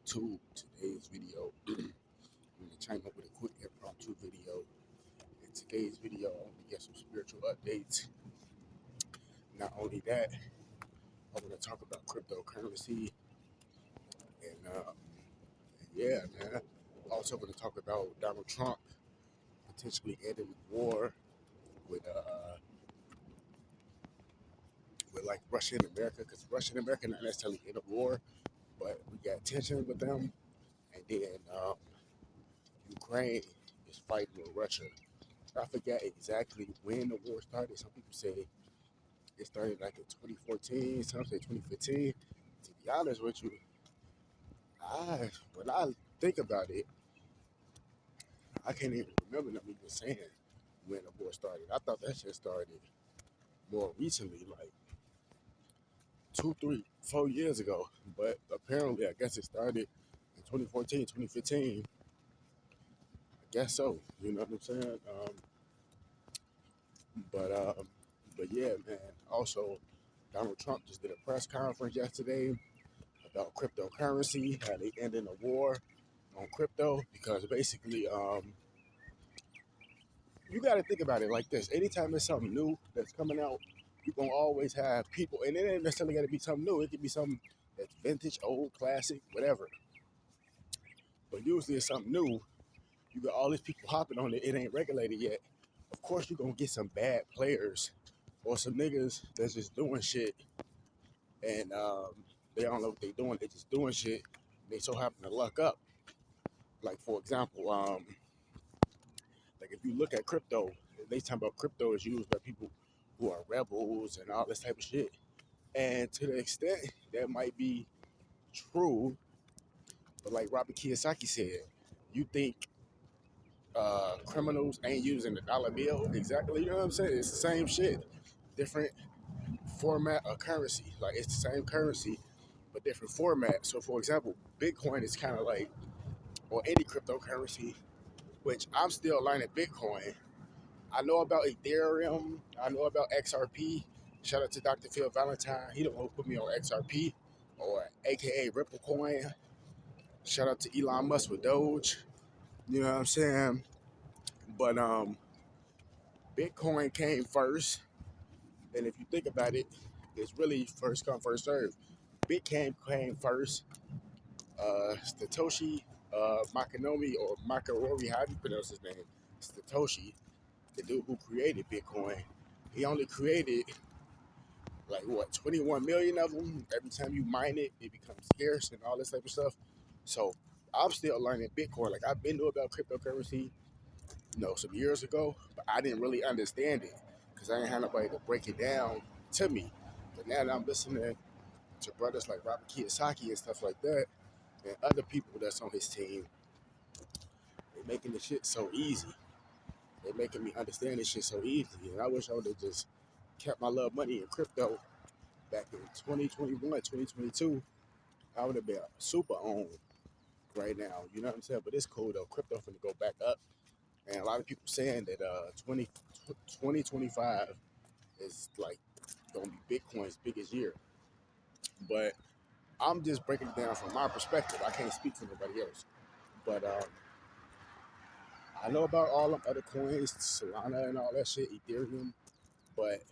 YouTube. Today's video, I'm going to chime up with a quick impromptu video. In today's video, I'm going to get some spiritual updates. Not only that, I'm going to talk about cryptocurrency and yeah, man. Also going to talk about Donald Trump potentially ending the war with like Russia and America, because Russia and America not necessarily in a war, but we got tension with them, and then Ukraine is fighting with Russia. I forget exactly when the war started. Some people say it started like in 2014, some say 2015. To be honest with you, when I think about it, I can't even remember them even saying when the war started. I thought that shit started more recently, like 2, 3, 4 years ago. But apparently, I guess it started in 2014, 2015. I guess so. You know what I'm saying? But yeah, man. Also, Donald Trump just did a press conference yesterday about cryptocurrency, how they ending a war on crypto, because basically, you got to think about it like this. Anytime there's something new that's coming out, you're going to always have people, and it ain't necessarily got to be something new. It could be something that's vintage, old, classic, whatever. But usually it's something new. You got all these people hopping on it. It ain't regulated yet. Of course, you're going to get some bad players or some niggas that's just doing shit and they don't know what they're doing. They're just doing shit. They so happen to luck up. Like, for example, like if you look at crypto, they talk about crypto is used by people who are rebels and all this type of shit. And to the extent that might be true, but like Robert Kiyosaki said, you think criminals ain't using the dollar bill? Exactly, you know what I'm saying? It's the same shit, different format of currency. Like it's the same currency, but different format. So for example, Bitcoin is kind of like, or any cryptocurrency, which I'm still learning Bitcoin. I know about Ethereum. I know about XRP. Shout out to Dr. Phil Valentine. He the one who put me on XRP, or AKA Ripple Coin. Shout out to Elon Musk with Doge. You know what I'm saying? But Bitcoin came first, and if you think about it, it's really first come first serve. Bitcoin came first. Satoshi Makanori, or Makarori, how do you pronounce his name? Satoshi, the dude who created Bitcoin. He only created like what, 21 million of them. Every time you mine it, it becomes scarce and all this type of stuff. So I'm still learning Bitcoin. Like I've been to about cryptocurrency, some years ago, but I didn't really understand it because I didn't have nobody to break it down to me. But now that I'm listening to brothers like Robert Kiyosaki and stuff like that, and other people that's on his team, they're making the shit so easy. They're making me understand this shit so easy. And I wish I would have just kept my little money in crypto back in 2021, 2022. I would have been super on right now. You know what I'm saying? But it's cool though. Crypto finna go back up. And a lot of people saying that 2025 is like gonna be Bitcoin's biggest year. But I'm just breaking it down from my perspective. I can't speak for nobody else. But I know about all them other coins, Solana and all that shit, Ethereum. But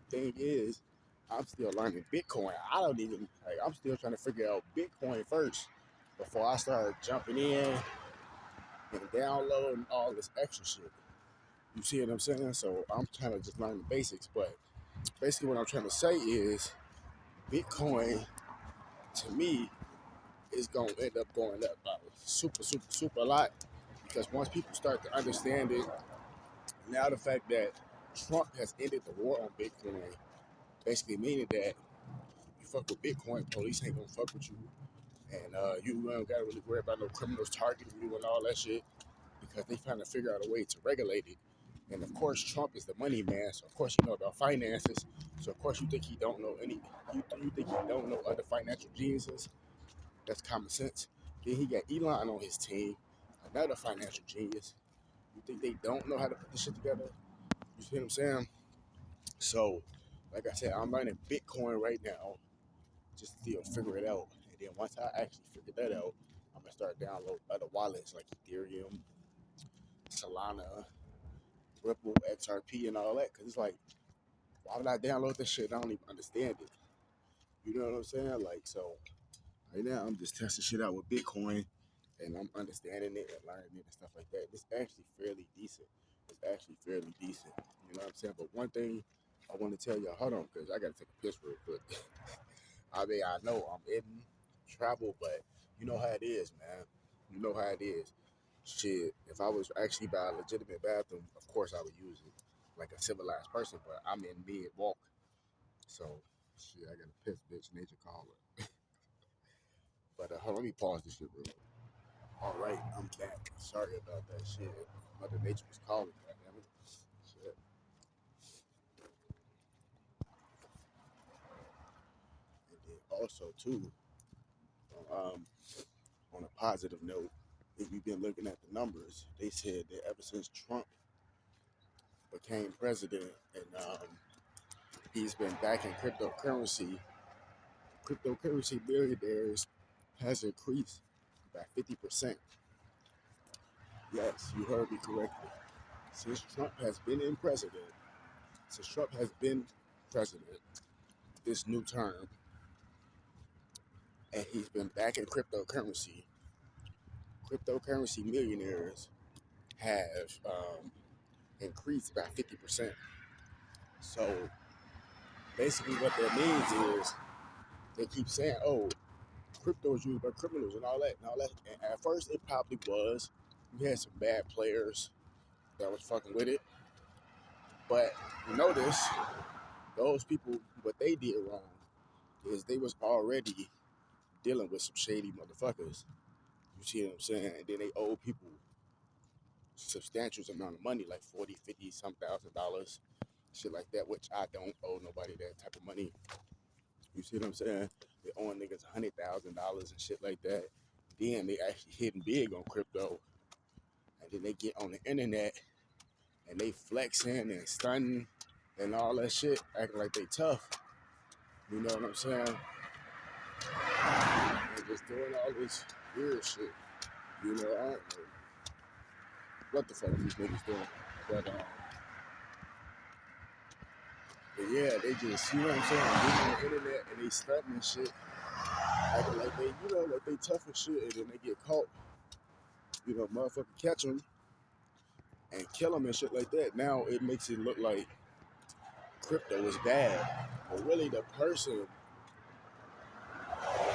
the thing is, I'm still learning Bitcoin. I'm still trying to figure out Bitcoin first before I start jumping in and downloading all this extra shit. You see what I'm saying? So I'm trying to just learn the basics. But basically what I'm trying to say is Bitcoin, to me, is going to end up going up by super, super, super a lot. Because once people start to understand it, now the fact that Trump has ended the war on Bitcoin, basically meaning that you fuck with Bitcoin, police ain't gonna fuck with you, and you don't gotta really worry about no criminals targeting you and all that shit, because they trying to figure out a way to regulate it. And of course, Trump is the money man, so of course he know about finances. So of course you think he don't know any, you think he don't know other financial geniuses. That's common sense. Then he got Elon on his team, another financial genius. You think they don't know how to put this shit together? You see what I'm saying? So, like I said, I'm learning Bitcoin right now, just to figure it out. And then once I actually figure that out, I'm gonna start downloading other wallets like Ethereum, Solana, Ripple, XRP, and all that. Cause it's like, why would I download this shit? I don't even understand it. You know what I'm saying? Like, so right now I'm just testing shit out with Bitcoin, and I'm understanding it and learning it and stuff like that. It's actually fairly decent. It's actually fairly decent. You know what I'm saying? But one thing I want to tell y'all, hold on, because I got to take a piss real quick. I mean, I know I'm in travel, but you know how it is, man. You know how it is. Shit, if I was actually by a legitimate bathroom, of course I would use it like a civilized person, but I'm in mid walk. So, shit, I got to piss, bitch. Nature caller. But hold on, let me pause this shit real quick. All right, I'm back. Sorry about that shit. Mother Nature was calling, goddammit. Shit. And then also, too, um, on a positive note, if you've been looking at the numbers, they said that ever since Trump became president and he's been backing cryptocurrency millionaires has increased by 50%. Yes, you heard me correctly. Since Trump has been in president, since Trump has been president this new term, and he's been backing cryptocurrency millionaires have increased by 50%. So basically what that means is they keep saying, oh, crypto is used by criminals and all that and all that. And at first it probably was. You had some bad players that was fucking with it. But notice those people, what they did wrong is they was already dealing with some shady motherfuckers. You see what I'm saying? And then they owe people substantial amount of money, like 40, 50, some $1,000, shit like that, which I don't owe nobody that type of money. You see what I'm saying? They owing niggas $100,000 and shit like that. Then they actually hitting big on crypto. And then they get on the internet and they flexing and stunning and all that shit, acting like they tough. You know what I'm saying? And just doing all this weird shit. You know, I don't know what the fuck these niggas doing. But yeah, they just, you know what I'm saying, get on the internet and they stunting and shit, acting like they, you know, like they tough and shit, and then they get caught, you know, motherfucker catch them and kill them and shit like that. Now it makes it look like crypto is bad, but really the person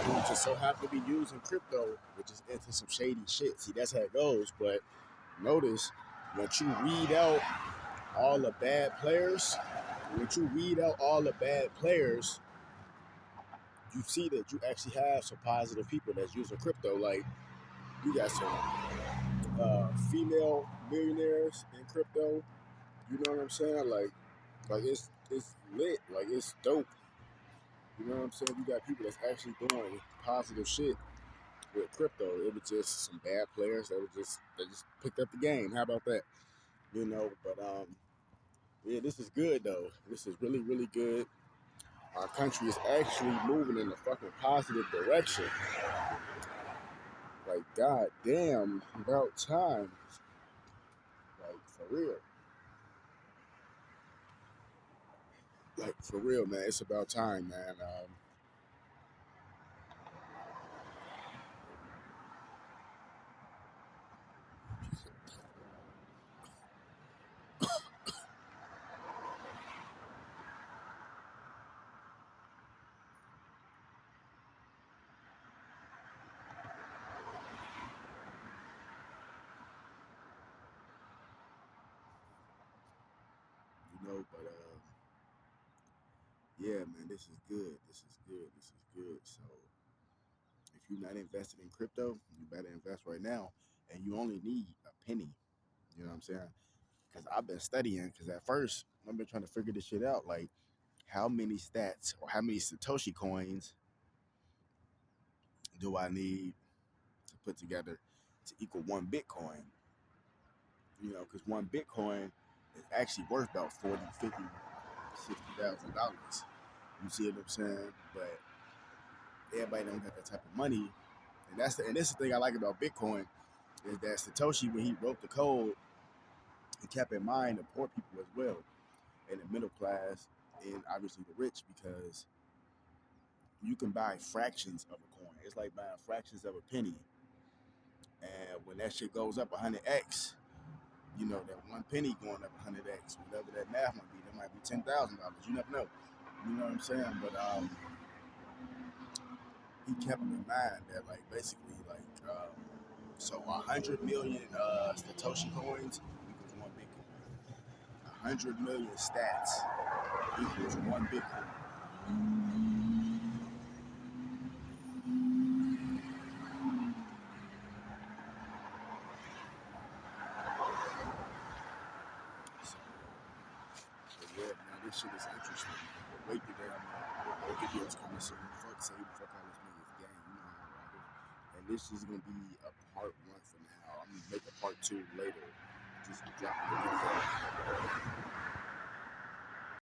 who just so happen to be using crypto, which is into some shady shit. See, that's how it goes. But notice, once you weed out all the bad players, you see that you actually have some positive people that's using crypto. Like, you got some female millionaires in crypto. You know what I'm saying? Like it's lit. Like, it's dope. You know what I'm saying? You got people that's actually doing positive shit with crypto. It was just some bad players that they just picked up the game. How about that? You know, but yeah, this is good though. This is really, really good. Our country is actually moving in a fucking positive direction. Like, god damn, about time. Like, for real. Like, for real, man. It's about time, man. You know, but yeah, man, this is good. This is good. This is good. So if you're not invested in crypto, you better invest right now. And you only need a penny. You know what I'm saying? Because I've been studying. Because at first, I've been trying to figure this shit out. Like, how many stats or how many Satoshi coins do I need to put together to equal one Bitcoin? You know, because one Bitcoin is actually worth about 40, 50, $60,000. You see what I'm saying? But everybody don't got that type of money And this is the thing I like about Bitcoin is that Satoshi, when he wrote the code, he kept in mind the poor people as well, and the middle class, and obviously the rich, because you can buy fractions of a coin. It's like buying fractions of a penny, and when that shit goes up 100x, you know that one penny going up 100x, whatever that math might be, that might be $10,000. You never know. You know what I'm saying? But he kept in mind that like basically like so 100 million Satoshi coins equals one Bitcoin. 100 million stats equals one Bitcoin. So, so yeah, man, this shit is interesting. But wait till damn both videos coming soon. Fuck say fuck all this niggas gang. You know how I rock it. And this is gonna be a part one for now. I'm gonna make a part two later. Just dropping the video.